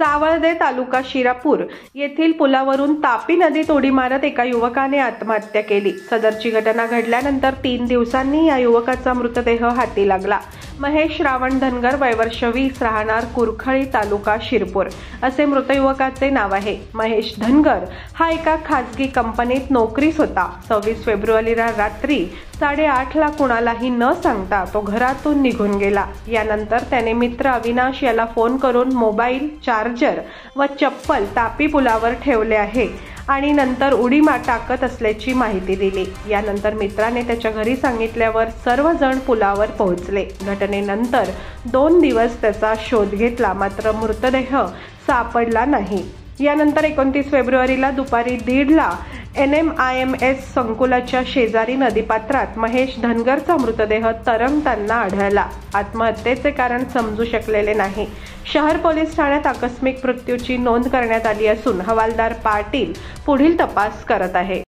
सावळदे तालुका शिरापूर येथील पुलावरून तापी नदीत उडी मारत एका युवकाने आत्महत्या केली। सदरची घटना घडल्यानंतर 3 दिवसांनी या युवकाचा मृतदेह हाती लागला। महेश रावण धनगर, वय वर्ष 20, राहणार कुरखळी, तालुका शिरपूर असे मृत युवकाचे नाव आहे। महेश धनगर हा एका खासगी कंपनीत नोकरीस होता। 26 फेब्रुवारीला रात्री 8:30 ला कुणालाही न सांगता तो घरातून निघून गेला। यानंतर त्याने मित्र अविनाश याला फोन करून मोबाईल, चार्जर व चप्पल तापी पुलावर ठेवले आहे आणि नंतर उडी टाकत असल्याची माहिती दिली। यानंतर मित्राने त्याच्या घरी सांगितल्यावर सर्वजण पुलावर पोहोचले। घटनेनंतर 2 दिवस त्याचा शोध घेतला, मात्र मृतदेह सापडला नाही। यानंतर 29 फेब्रुवारीला दुपारी 1:30 ला NMIMS संकुलाच्या शेजारी नदीपात्रात महेश धनगरचा मृतदेह तरंगताना आढळला। आत्महत्येचे कारण समजू शकलेले नाही। शहर पोलीस ठाण्यात आकस्मिक मृत्यूची नोंद करण्यात आली असून हवालदार पाटील पुढील तपास करत आहे।